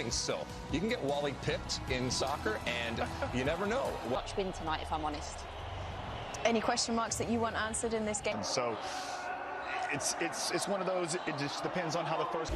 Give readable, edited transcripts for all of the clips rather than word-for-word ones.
So you can get Wally pipped in soccer, and you never know. Watch win tonight, if I'm honest. Any question marks that you want answered in this game? So it's one of those. It just depends on how the first.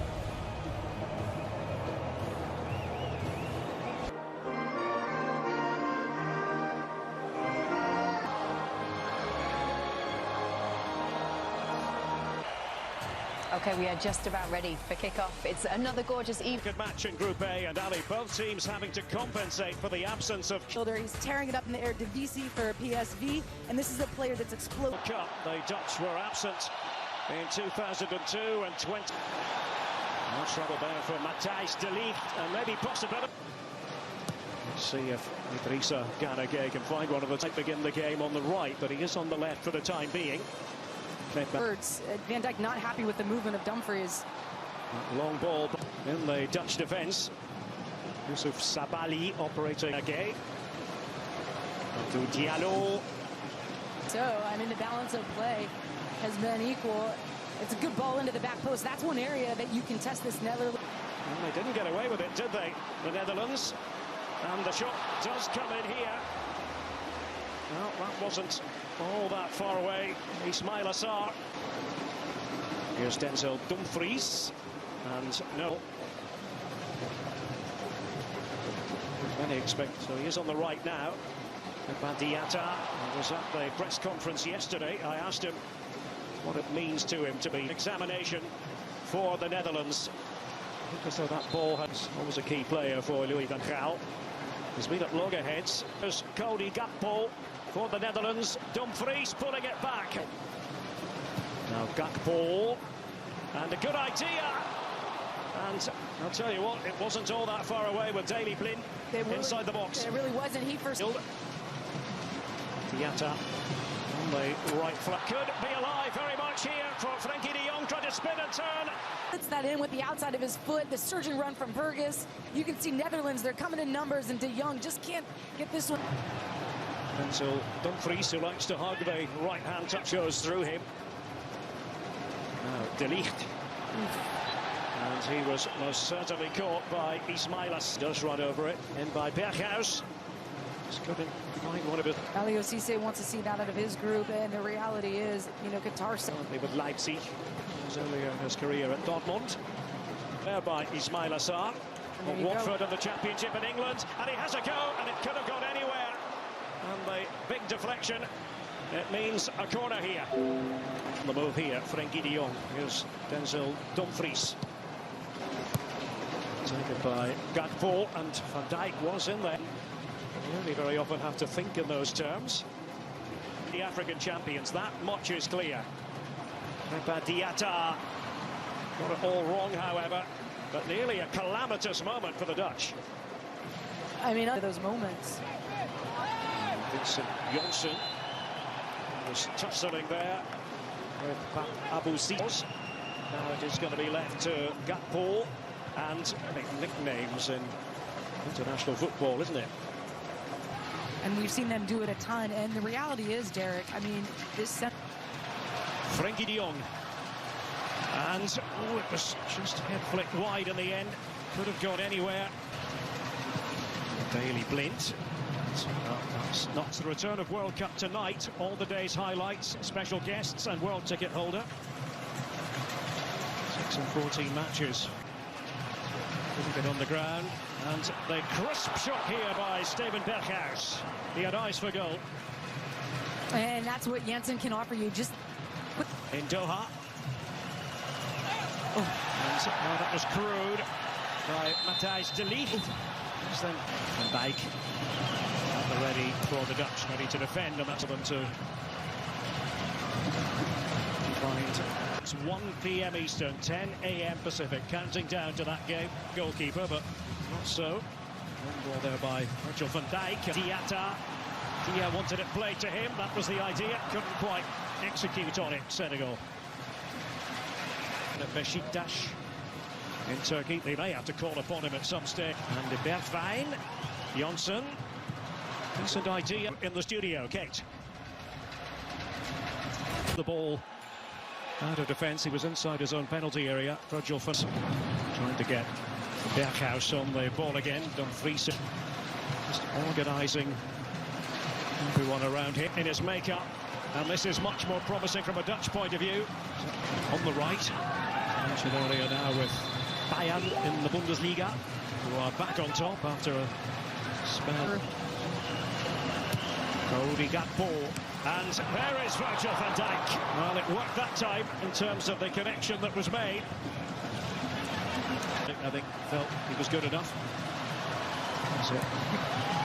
Okay, we are just about ready for kickoff. It's another gorgeous evening. Good match in Group A, and Ali, both teams having to compensate for the absence of shoulder. He's tearing it up in the air to VC for PSV, and this is a player that's exploded. Cup. The Dutch were absent in 2002 and 20. No trouble there for Matthijs de Ligt, and maybe possibility. Let's see if Idrissa Gana Gueye can find one of the type begin the game on the right, but he is on the left for the time being. Birds. Van Dijk not happy with the movement of Dumfries. Long ball in the Dutch defence. Yusuf Sabali operating again. To Diallo. So, I mean, the balance of play has been equal. It's a good ball into the back post. That's one area that you can test this Netherlands. Well, they didn't get away with it, did they? The Netherlands. And the shot does come in here. Well, that wasn't all that far away. Ismail Assar. Here's Denzel Dumfries. And no. Many expect, so he is on the right now. Diatta was at the press conference yesterday. I asked him what it means to him to be examination for the Netherlands. Because that ball has always a key player for Louis van Gaal. He's been at loggerheads. There's Cody Gakpo for the Netherlands. Dumfries pulling it back. Now Gakpo. And a good idea. And I'll tell you what, it wasn't all that far away with Daley Blind inside the box. It really wasn't. He first. Diatta on the right flank. Could be alive very much here for Frenkie de Jong, trying to spin and turn. Puts that in with the outside of his foot. The surging run from Burgess. You can see Netherlands, they're coming in numbers, and de Jong just can't get this one. Denzel Dumfries, who likes to hug the right-hand touch, goes through him. Now de Ligt. And he was most certainly caught by Ismailas. Does run over it. In by Berghuis. Just couldn't find one of it. Aliou Cisse wants to see that out of his group, and the reality is, you know, Qatar. With Leipzig. He was earlier in his career at Dortmund. There by Ismail Assar. Watford in the Championship in England. And he has a go, and it could have gone anywhere. And the big deflection. It means a corner here. On the move here, Frenkie de Jong. Here's Denzel Dumfries. Taken by Gakpo, and Van Dijk was in there. You only very often have to think in those terms. The African champions, that much is clear. Diatta got it all wrong, however, but nearly a calamitous moment for the Dutch. I mean, those moments. Vincent Janssen was tussling there with Abu Sibos. Now it is going to be left to Gakpo, and I think nicknames in international football, isn't it? And we've seen them do it a ton, and the reality is, Derek, I mean, this... Frenkie de Jong. And, oh, it was just head flicked wide in the end. Could have gone anywhere. Daley Blind. That's not the return of World Cup tonight. All the day's highlights, special guests and world ticket holder. 6 and 14 matches. Couldn't get on the ground. And the crisp shot here by Steven Berghuis. He had eyes for goal. And that's what Janssen can offer you. Just in Doha. Oh. And now that was crude by Matthijs de Ligt. Then Van Dijk at the ready for the Dutch, ready to defend, and that's for them to find. It's 1 p.m. Eastern, 10 a.m. Pacific, counting down to that game. Goalkeeper, but not so. One ball there by Virgil van Dijk. Diatta. Dia wanted it played to him. That was the idea. Couldn't quite execute on it, Senegal. And at Beşiktaş in Turkey, they may have to call upon him at some stage. And de Bergwijn. Janssen. Decent idea in the studio. Kate. The ball out of defence. He was inside his own penalty area. Virgil trying to get Berghuis on the ball again. Dumfries just organising everyone around him in his makeup. And this is much more promising from a Dutch point of view. On the right, Ancelotti now with Bayern in the Bundesliga, who are back on top after a spell. Cody Gakpo, and there is Virgil van Dijk. Well, it worked that time in terms of the connection that was made. I think felt he was good enough.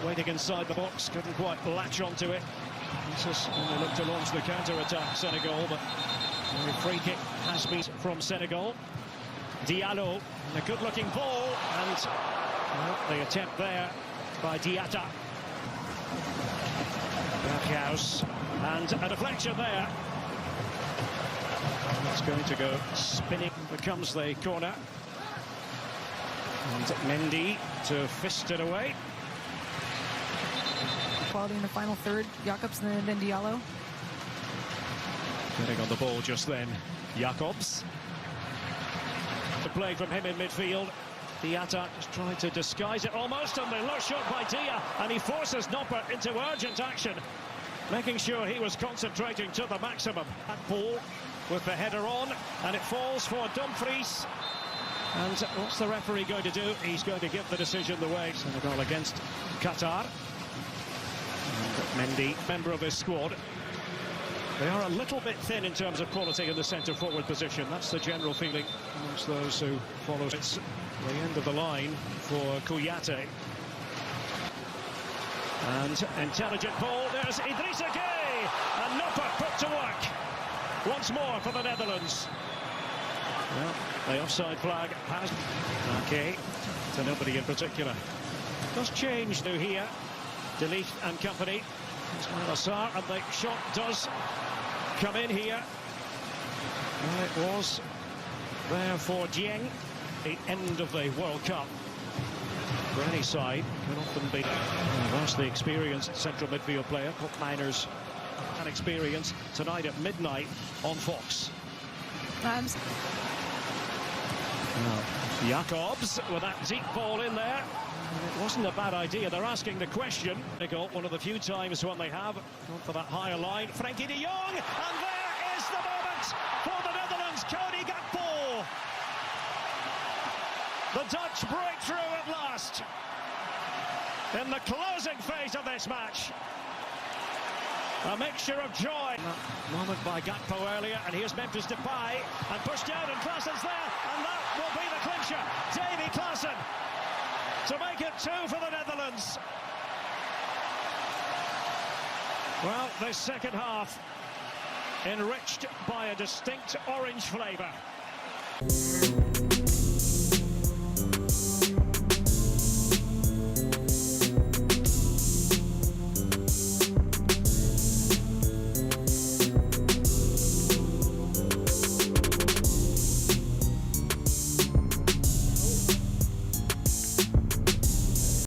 Waiting inside the box, couldn't quite latch onto it. They look to launch the counter-attack, Senegal, but the free kick has been from Senegal. Diallo, and a good-looking ball, and the attempt there by Diatta. Berghuis, and a deflection there. It's going to go spinning. Becomes the corner. And Mendy to fist it away. Quality in the final third. Jacobs and then Diallo. Getting on the ball just then. Jacobs. The play from him in midfield. Diatta just trying to disguise it almost, and the low shot by Dia, and he forces Noppert into urgent action, making sure he was concentrating to the maximum. That ball with the header on, and it falls for Dumfries. And what's the referee going to do? He's going to give the decision the way. Senegal against Qatar. And Mendy, member of his squad. They are a little bit thin in terms of quality in the centre-forward position. That's the general feeling amongst those who follow. It's the end of the line for Kouyaté. And intelligent ball. There's Idrissa Gueye. And Noppert put to work. Once more for the Netherlands. Well, the offside flag has... Okay, to nobody in particular. Does change now here. De Ligt and company. Assar, and the shot does come in here. Well, it was there for Dieng. The end of the World Cup. For any side, can often be a vastly experienced central midfield player. Cup miners and experience tonight at midnight on Fox. Jacobs with that deep ball in there. It wasn't a bad idea. They're asking the question. They got one of the few times when they have gone for that higher line. Frankie de Jong, and there is the moment for the Netherlands. Cody Gakpo. The Dutch breakthrough at last in the closing phase of this match. A mixture of joy. Moment by Gakpo earlier, and here's Memphis Depay, and pushed out, and Klaassen's there, and that will be the clincher. Davy Klaassen to make it 2 for the Netherlands. Well, this second half enriched by a distinct orange flavour.